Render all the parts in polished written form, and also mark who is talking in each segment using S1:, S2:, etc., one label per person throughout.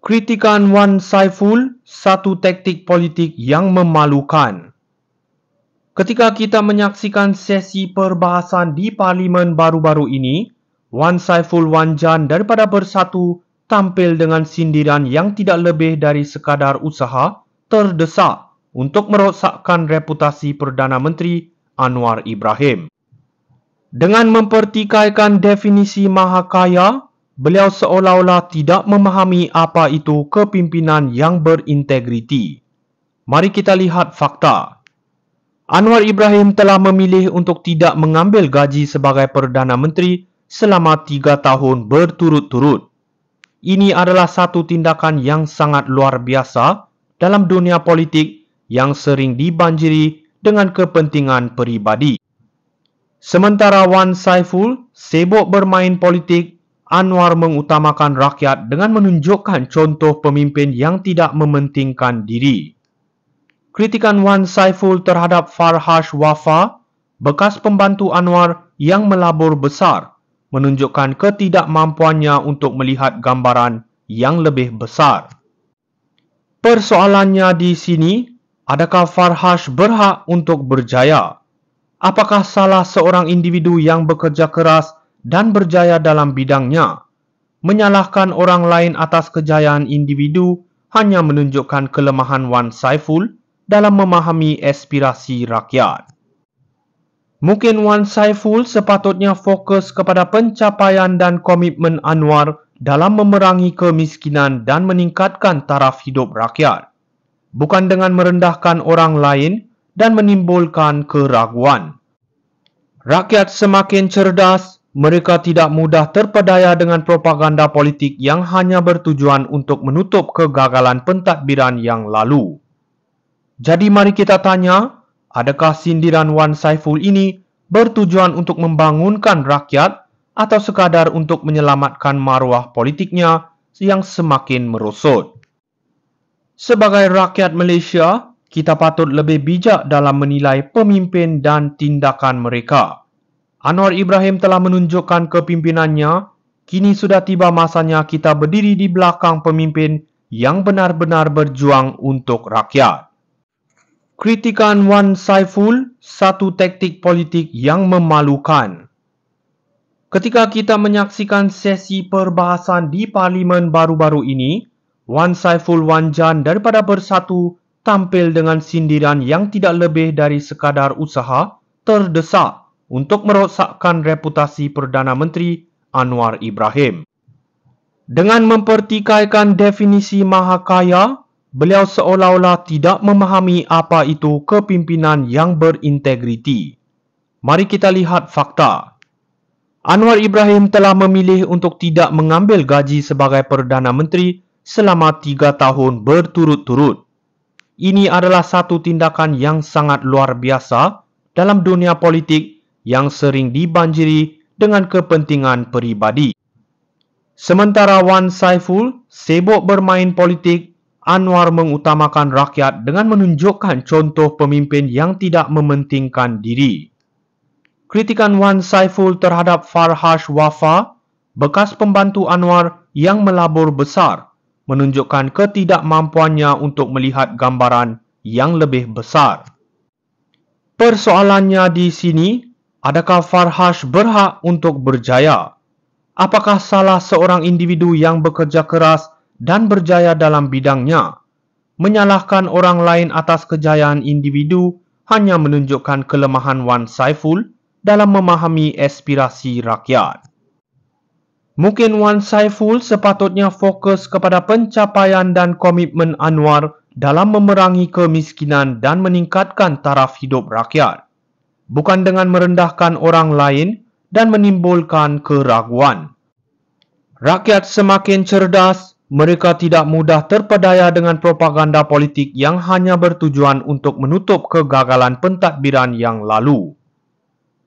S1: Kritikan Wan Saiful, satu taktik politik yang memalukan. Ketika kita menyaksikan sesi perbahasan di Parlimen baru-baru ini, Wan Saiful Wanjan daripada Bersatu tampil dengan sindiran yang tidak lebih dari sekadar usaha terdesak untuk merosakkan reputasi Perdana Menteri Anwar Ibrahim. Dengan mempertikaikan definisi mahakaya, beliau seolah-olah tidak memahami apa itu kepimpinan yang berintegriti. Mari kita lihat fakta. Anwar Ibrahim telah memilih untuk tidak mengambil gaji sebagai Perdana Menteri selama 3 tahun berturut-turut. Ini adalah satu tindakan yang sangat luar biasa dalam dunia politik yang sering dibanjiri dengan kepentingan peribadi. Sementara Wan Saiful sibuk bermain politik, Anwar mengutamakan rakyat dengan menunjukkan contoh pemimpin yang tidak mementingkan diri. Kritikan Wan Saiful terhadap Farhash Wafa, bekas pembantu Anwar yang melabur besar, menunjukkan ketidakmampuannya untuk melihat gambaran yang lebih besar. Persoalannya di sini, adakah Farhash berhak untuk berjaya? Apakah salah seorang individu yang bekerja keras dan berjaya dalam bidangnya? Menyalahkan orang lain atas kejayaan individu hanya menunjukkan kelemahan Wan Saiful dalam memahami aspirasi rakyat. Mungkin Wan Saiful sepatutnya fokus kepada pencapaian dan komitmen Anwar dalam memerangi kemiskinan dan meningkatkan taraf hidup rakyat, bukan dengan merendahkan orang lain dan menimbulkan keraguan. Rakyat semakin cerdas, mereka tidak mudah terpedaya dengan propaganda politik yang hanya bertujuan untuk menutup kegagalan pentadbiran yang lalu. Jadi mari kita tanya, adakah sindiran Wan Saiful ini bertujuan untuk membangunkan rakyat atau sekadar untuk menyelamatkan maruah politiknya yang semakin merosot? Sebagai rakyat Malaysia, kita patut lebih bijak dalam menilai pemimpin dan tindakan mereka. Anwar Ibrahim telah menunjukkan kepimpinannya, kini sudah tiba masanya kita berdiri di belakang pemimpin yang benar-benar berjuang untuk rakyat. Kritikan Wan Saiful, satu taktik politik yang memalukan. Ketika kita menyaksikan sesi perbahasan di Parlimen baru-baru ini, Wan Saiful Wanjan daripada Bersatu tampil dengan sindiran yang tidak lebih dari sekadar usaha terdesak untuk merosakkan reputasi Perdana Menteri Anwar Ibrahim. Dengan mempertikaikan definisi mahakaya, beliau seolah-olah tidak memahami apa itu kepimpinan yang berintegriti. Mari kita lihat fakta. Anwar Ibrahim telah memilih untuk tidak mengambil gaji sebagai Perdana Menteri selama 3 tahun berturut-turut. Ini adalah satu tindakan yang sangat luar biasa dalam dunia politik yang sering dibanjiri dengan kepentingan peribadi. Sementara Wan Saiful sibuk bermain politik, Anwar mengutamakan rakyat dengan menunjukkan contoh pemimpin yang tidak mementingkan diri. Kritikan Wan Saiful terhadap Farhash Wafa, bekas pembantu Anwar yang melabur besar, menunjukkan ketidakmampuannya untuk melihat gambaran yang lebih besar. Persoalannya di sini, adakah Farhash berhak untuk berjaya? Apakah salah seorang individu yang bekerja keras dan berjaya dalam bidangnya? Menyalahkan orang lain atas kejayaan individu hanya menunjukkan kelemahan Wan Saiful dalam memahami aspirasi rakyat. Mungkin Wan Saiful sepatutnya fokus kepada pencapaian dan komitmen Anwar dalam memerangi kemiskinan dan meningkatkan taraf hidup rakyat, bukan dengan merendahkan orang lain dan menimbulkan keraguan. Rakyat semakin cerdas, mereka tidak mudah terpedaya dengan propaganda politik yang hanya bertujuan untuk menutup kegagalan pentadbiran yang lalu.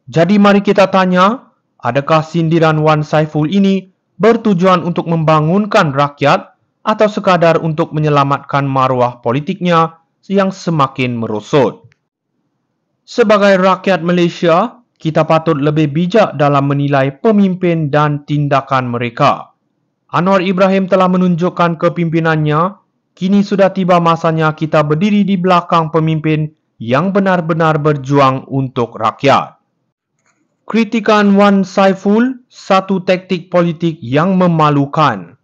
S1: Jadi mari kita tanya, adakah sindiran Wan Saiful ini bertujuan untuk membangunkan rakyat atau sekadar untuk menyelamatkan maruah politiknya yang semakin merosot? Sebagai rakyat Malaysia, kita patut lebih bijak dalam menilai pemimpin dan tindakan mereka. Anwar Ibrahim telah menunjukkan kepimimpinannya. Kini sudah tiba masanya kita berdiri di belakang pemimpin yang benar-benar berjuang untuk rakyat. Kritikan Wan Saiful, satu taktik politik yang memalukan.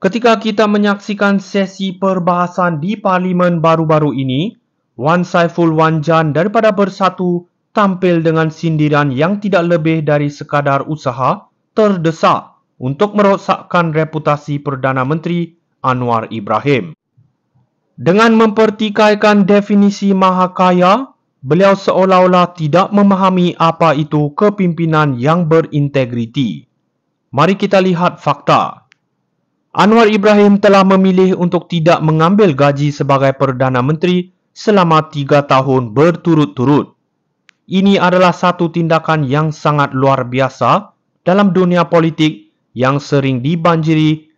S1: Ketika kita menyaksikan sesi perbahasan di Parlimen baru-baru ini, Wan Saiful Wanjan daripada Bersatu tampil dengan sindiran yang tidak lebih dari sekadar usaha terdesak untuk merosakkan reputasi Perdana Menteri Anwar Ibrahim. Dengan mempertikaikan definisi mahakaya, beliau seolah-olah tidak memahami apa itu kepimpinan yang berintegriti. Mari kita lihat fakta. Anwar Ibrahim telah memilih untuk tidak mengambil gaji sebagai Perdana Menteri selama 3 tahun berturut-turut. Ini adalah satu tindakan yang sangat luar biasa dalam dunia politik yang sering dibanjiri